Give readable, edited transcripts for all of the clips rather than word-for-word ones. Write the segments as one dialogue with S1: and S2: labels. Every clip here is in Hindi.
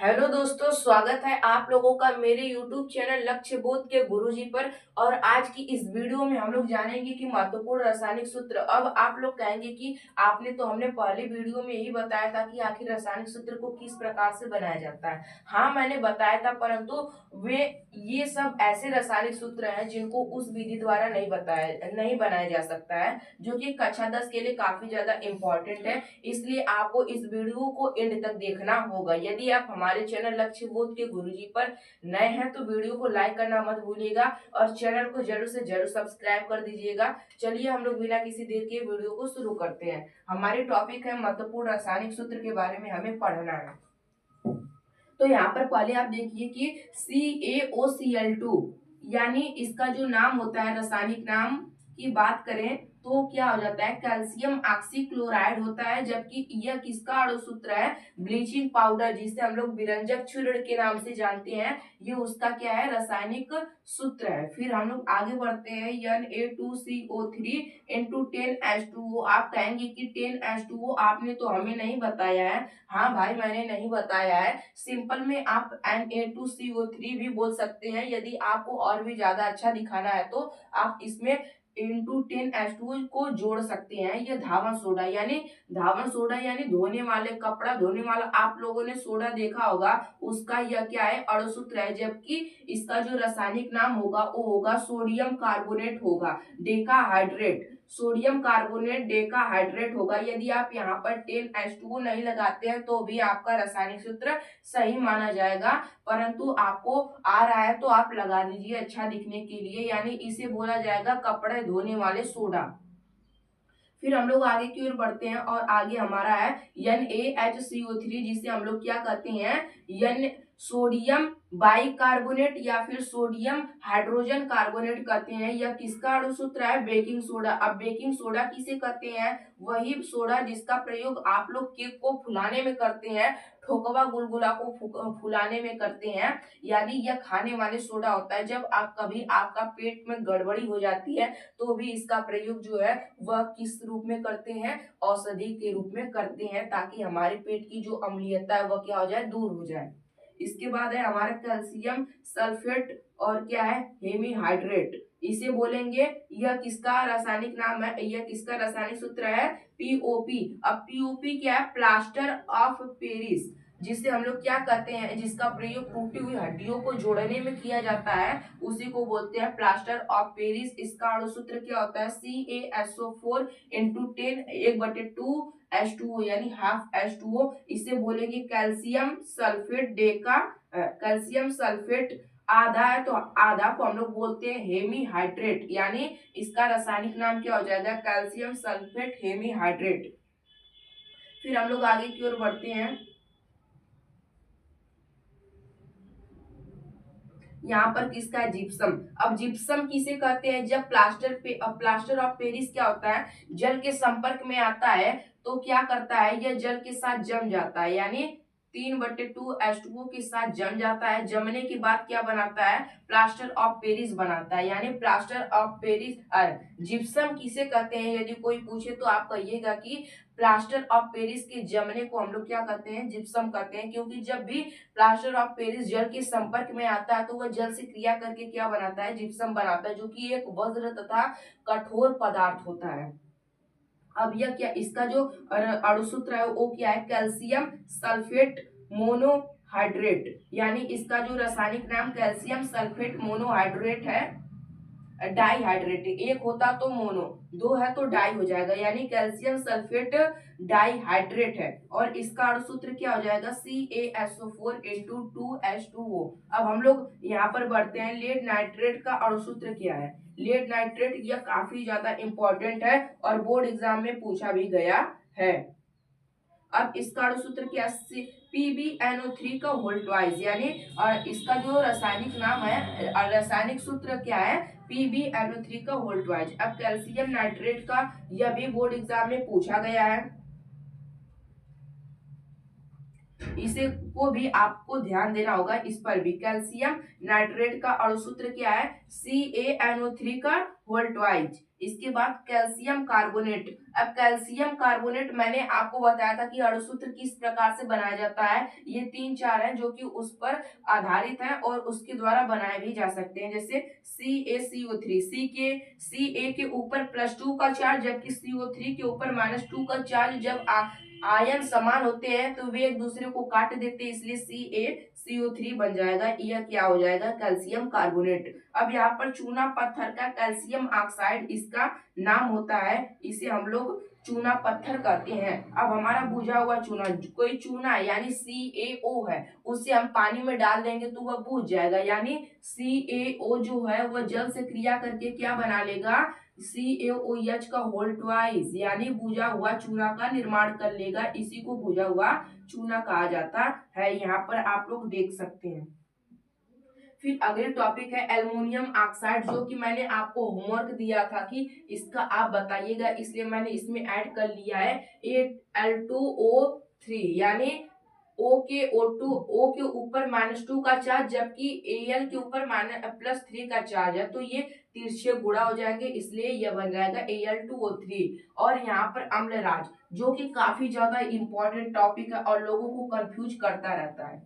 S1: हेलो दोस्तों, स्वागत है आप लोगों का मेरे YouTube चैनल लक्ष्य बोध के गुरुजी पर। और आज की इस वीडियो में हम लोग जानेंगे कि महत्वपूर्ण रासायनिक सूत्र। अब आप लोग कहेंगे कि आपने तो हमने पहले वीडियो में यही बताया था कि आखिर रासायनिक सूत्र को किस प्रकार से बनाया जाता है। हाँ, मैंने बताया था, परंतु वे ये सब ऐसे रासायनिक सूत्र हैं जिनको उस विधि द्वारा नहीं बनाया जा सकता है, जो कि कक्षा 10 के लिए काफी ज्यादा इम्पोर्टेंट है। इसलिए आपको इस वीडियो को एंड तक देखना होगा। यदि आप हमारे चैनल लक्ष्य बोध के गुरुजी पर नए हैं तो वीडियो को लाइक करना मत भूलिएगा और चैनल को जरूर से जरूर सब्सक्राइब कर दीजिएगा। चलिए हम लोग बिना किसी देर के वीडियो को शुरू करते हैं। हमारे टॉपिक है महत्वपूर्ण रासायनिक सूत्र के बारे में हमें पढ़ना है। तो यहाँ पर पहले आप देखिए कि CaOCl2 यानी इसका जो नाम होता है, रासायनिक नाम की बात करें तो क्या हो जाता है, कैल्शियम ऑक्सीक्लोराइड होता है। जबकि यह किसका अणु सूत्र है, ब्लीचिंग पाउडर, जिसे हम लोग विरंजक चूर्ण के नाम से जानते हैं, ये उसका क्या है, रासायनिक सूत्र है। फिर हम लोग आगे बढ़ते हैं, Na2CO3 इंटू 10H2O। आप कहेंगे कि 10H2O आपने तो हमें नहीं बताया है। हाँ भाई, मैंने नहीं बताया है। सिंपल में आप Na2CO3 भी बोल सकते हैं। यदि आपको और भी ज्यादा अच्छा दिखाना है तो आप इसमें इंटू 10H2O को जोड़ सकते हैं। यह धावन सोडा यानी धोने वाले, कपड़ा धोने वाला, आप लोगों ने सोडा देखा होगा, उसका यह क्या है, अणु सूत्र है। जबकि इसका जो रासायनिक नाम होगा वो होगा सोडियम कार्बोनेट होगा, डेकाहाइड्रेट। सोडियम कार्बोनेट डेकाहाइड्रेट होगा। यदि आप यहाँ पर 10H2O नहीं लगाते हैं तो भी आपका रासायनिक सूत्र सही माना जाएगा, परंतु आपको आ रहा है तो आप लगा दीजिए अच्छा दिखने के लिए। यानी इसे बोला जाएगा कपड़े धोने वाले सोडा। फिर हम लोग आगे की ओर बढ़ते हैं और आगे हमारा है NaHCO3, जिसे हम लोग क्या कहते हैं, एन सोडियम बाइकार्बोनेट या फिर सोडियम हाइड्रोजन कार्बोनेट कहते हैं। यह किसका अणु सूत्र है, बेकिंग सोडा। अब बेकिंग सोडा किसे कहते हैं, वही सोडा जिसका प्रयोग आप लोग केक को फुलाने में करते हैं, ठोकवा गुलगुला को फुलाने में करते हैं। यानी यह खाने वाले सोडा होता है। जब आप कभी आपका पेट में गड़बड़ी हो जाती है तो भी इसका प्रयोग जो है वह किस रूप में करते हैं, औषधि के रूप में करते हैं, ताकि हमारे पेट की जो अम्लीयता है वह क्या हो जाए, दूर हो जाए। इसके बाद है हमारा कैल्शियम सल्फेट और क्या है, हेमीहाइड्रेट। इसे बोलेंगे, यह किसका रासायनिक नाम है, यह किसका रासायनिक सूत्र है, पीओपी। अब पीओपी क्या है, प्लास्टर ऑफ पेरिस, जिसे हम लोग क्या कहते हैं, जिसका प्रयोग टूटी हुई हड्डियों को जोड़ने में किया जाता है, उसी को बोलते हैं प्लास्टर ऑफ पेरिस। इसका अणु सूत्र क्या होता है, CaSO4 इंटू 10 1/2H2O यानी हाफ H2O। इसे बोलेंगे कैल्शियम सल्फेट कैल्शियम सल्फेट। आधा है तो आधा को हम लोग बोलते हैं हेमीहाइड्रेट, यानी इसका रासायनिक नाम क्या हो जाएगा, कैल्शियम सल्फेट हेमीहाइड्रेट। फिर हम लोग आगे की ओर बढ़ते हैं। यहाँ पर किसका है, जिप्सम। अब जिप्सम किसे कहते हैं, जब प्लास्टर ऑफ पेरिस क्या होता है, जल के संपर्क में आता है तो क्या करता है, यह जल के साथ जम जाता है, यानी 3/2H2O के साथ जम जाता है। जमने के बाद क्या बनाता है, प्लास्टर ऑफ पेरिस बनाता है, यानी प्लास्टर ऑफ पेरिस। जिप्सम किसे कहते हैं, यदि कोई पूछे तो आप कहिएगा कि प्लास्टर ऑफ पेरिस के जमने को हम लोग क्या कहते हैं, जिप्सम कहते हैं। क्योंकि जब भी प्लास्टर ऑफ पेरिस जल के संपर्क में आता है तो वह जल से क्रिया करके क्या बनाता है, जिप्सम बनाता है, जो कि एक वज्र तथा कठोर पदार्थ होता है। अब यह क्या, इसका जो अणु सूत्र है वो क्या है, कैल्शियम सल्फेट मोनोहाइड्रेट। यानी इसका जो रासायनिक नाम कैल्शियम सल्फेट मोनोहाइड्रेट है, डाईहाइड्रेट। एक होता तो मोनो, दो है तो डाई हो जाएगा, यानी कैल्शियम सल्फेट डाईहाइड्रेट है। और इसका अणु सूत्र क्या हो जाएगा, CaSO4 इंटू 2H2O। अब हम लोग यहाँ पर बढ़ते हैं, लेड नाइट्रेट का अणु सूत्र क्या है। लेड नाइट्रेट यह काफी ज्यादा इंपॉर्टेंट है और बोर्ड एग्जाम में पूछा भी गया है। अब इसका अणु सूत्र क्या, PbNO3 का होल ट्वाइस, यानी और इसका जो रासायनिक नाम है, रासायनिक सूत्र क्या है, PbNO3 का होल ट्वाइस। अब कैल्शियम नाइट्रेट का, यह भी बोर्ड एग्जाम में पूछा गया है, इसे को भी आपको ध्यान देना होगा। इस पर भी कैल्शियम नाइट्रेट का अणु सूत्र क्या है, CaNO3 का होल ट्वाइज। इसके बाद कैल्शियम कार्बोनेट। अब कैल्शियम कार्बोनेट मैंने आपको बताया था कि अणुसूत्र किस प्रकार से बनाया जाता है। ये 3-4 हैं जो कि उस पर आधारित है और उसके द्वारा बनाए भी जा सकते हैं। जैसे CaCO3, Ca के ऊपर +2 का चार्ज, जबकि CO3 के ऊपर -2 का चार्ज। जब आयन समान होते हैं तो वे एक दूसरे को काट देते हैं, इसलिए CaCO3 बन जाएगा। यह क्या हो जाएगा, कैल्शियम कार्बोनेट। अब यहाँ पर चूना पत्थर का कैल्शियम ऑक्साइड इसका नाम होता है, इसे हम लोग चूना पत्थर कहते हैं। अब हमारा बुझा हुआ चूना, कोई चूना यानी CaO है, उसे हम पानी में डाल देंगे तो वह बुझ जाएगा। यानी CaO जो है वह जल से क्रिया करके क्या बना लेगा, CaOH का होल ट्वाइस यानी बुझा हुआ चूना का निर्माण कर लेगा। इसी को बुझा हुआ चूना कहा जाता है। यहाँ पर आप लोग देख सकते हैं। फिर अगले टॉपिक है एल्युमिनियम ऑक्साइड, जो कि मैंने आपको होमवर्क दिया था कि इसका आप बताइएगा, इसलिए मैंने इसमें ऐड कर लिया है। Al2O3 यानी O के ऊपर -2 का चार्ज, जबकि Al के ऊपर +3 का चार्ज है, तो ये तिरछे गुणा हो जाएंगे, इसलिए यह बन जाएगा Al2O3। और यहाँ पर अम्लराज, जो कि काफी ज्यादा इंपॉर्टेंट टॉपिक है और लोगों को कंफ्यूज करता रहता है।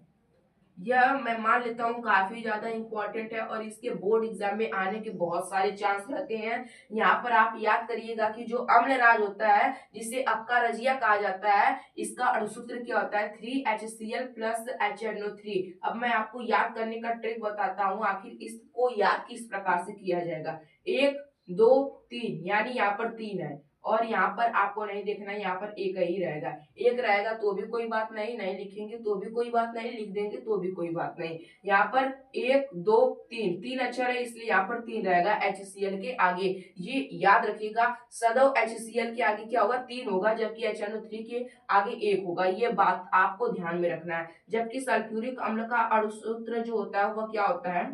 S1: यह मैं मान लेता हूँ काफी ज्यादा इंपॉर्टेंट है और इसके बोर्ड एग्जाम में आने के बहुत सारे चांस रहते हैं। यहाँ पर आप याद करिएगा कि जो अम्लराज होता है, जिसे अक्का रजिया कहा जाता है, इसका अणुसूत्र क्या होता है, 3HCl + HNO3। अब मैं आपको याद करने का ट्रिक बताता हूँ, आखिर इसको याद किस प्रकार से किया जाएगा। 1 2 3 यानी यहाँ पर 3 है और यहाँ पर आपको नहीं देखना, यहाँ पर एक ही रहेगा। एक रहेगा तो भी कोई बात नहीं, नहीं लिखेंगे तो भी कोई बात नहीं, लिख देंगे तो भी कोई बात नहीं। यहाँ पर 1 2 3, 3 अक्षर है इसलिए यहाँ पर 3 रहेगा HCl के आगे। ये याद रखिएगा, सदैव HCl के आगे क्या होगा, 3 होगा, जबकि HNO3 के आगे 1 होगा। ये बात आपको ध्यान में रखना है। जबकि सल्फ्यूरिक अम्ल का अणुसूत्र जो होता है वह क्या होता है,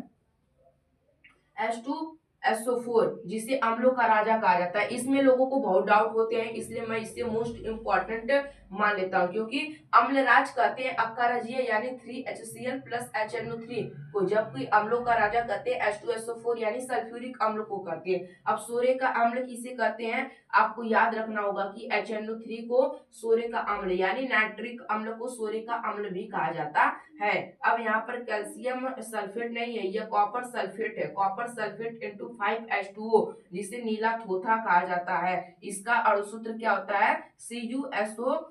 S1: H2SO4, जिसे अम्लों का राजा कहा जाता है। इसमें लोगों को बहुत डाउट होते हैं, इसलिए मैं इसे मोस्ट इंपॉर्टेंट मान लेता हूँ, क्योंकि अम्लराज कहते हैं अक्का रजिया यानी 3HCl + HNO3 को, जबकि अम्लों का राजा कहते हैं H2SO4 यानी सल्फ्यूरिक अम्ल को कहते हैं। अब सोरे का अम्ल किसे कहते हैं, आपको याद रखना होगा कि HNO3 को सोरे का अम्ल यानी नाइट्रिक अम्ल को सोरे का अम्ल भी कहा जाता है। अब यहाँ पर कैल्शियम सल्फेट नहीं है, यह कॉपर सल्फेट है, कॉपर सल्फेट × 5H2O, जिसे नीला थोथा कहा जाता है। इसका अणुसूत्र क्या होता है, CuSO4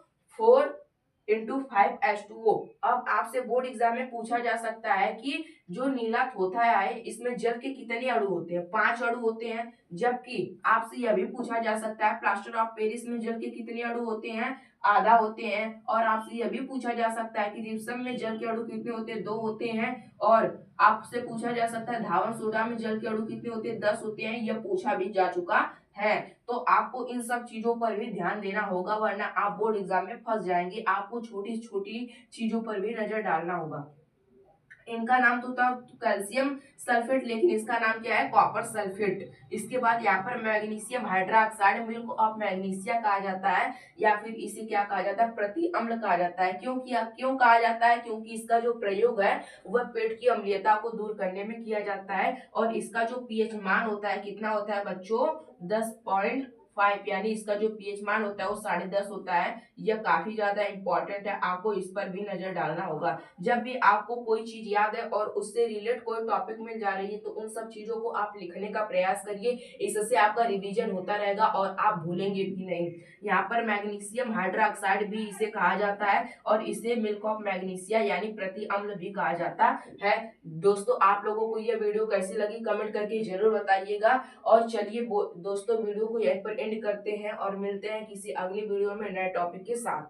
S1: × 5H2O। अब आपसे बोर्ड एग्जाम में पूछा जा सकता है कि जो नीला थोथा है इसमें जल के कितने अणु होते हैं, 5 अणु होते हैं। जबकि आपसे यह भी पूछा जा सकता है प्लास्टर ऑफ पेरिस में जल के कितने अणु होते हैं, आधा होते हैं। और आपसे यह भी पूछा जा सकता है कि जिप्सम में जल के अणु कितने होते हैं, 2 होते हैं। और आपसे पूछा जा सकता है धावन सोडा में जल के अणु कितने होते हैं, 10 होते हैं। यह पूछा भी जा चुका है। तो आपको इन सब चीजों पर भी ध्यान देना होगा, वरना आप बोर्ड एग्जाम में फंस जाएंगे। आपको छोटी छोटी चीजों पर भी नजर डालना होगा। इनका नाम तो था कैल्शियम सल्फेट, लेकिन इसका नाम क्या है, कॉपर सल्फेट। इसके बाद यहाँ पर magnesium hydroxide, milk of magnesia कहा जाता है, या फिर इसे क्या कहा जाता है, प्रति अम्ल कहा जाता है। क्यों कहा जाता है, क्योंकि इसका जो प्रयोग है वह पेट की अम्लीयता को दूर करने में किया जाता है। और इसका जो pH मान होता है कितना होता है बच्चों, 10.5, यानी इसका जो pH मान होता है वो 10.5 होता है। यह काफी ज्यादा इंपॉर्टेंट है, आपको इस पर भी नजर डालना होगा। जब भी आपको कोई चीज याद है और उससे रिलेट कोई टॉपिक मिल जा रही है तो उन सब चीजों को आप लिखने का प्रयास करिए, इससे आपका रिवीजन होता रहेगा और आप भूलेंगे भी नहीं। यहाँ पर मैग्नीशियम हाइड्रोक्साइड भी इसे कहा जाता है और इसे मिल्क ऑफ मैग्नीशिया यानी प्रति अम्ल भी कहा जाता है। दोस्तों, आप लोगों को यह वीडियो कैसी लगी कमेंट करके जरूर बताइएगा। और चलिए दोस्तों, वीडियो को यहीं पर एंड करते हैं और मिलते हैं किसी अगली वीडियो में नए टॉपिक के साथ।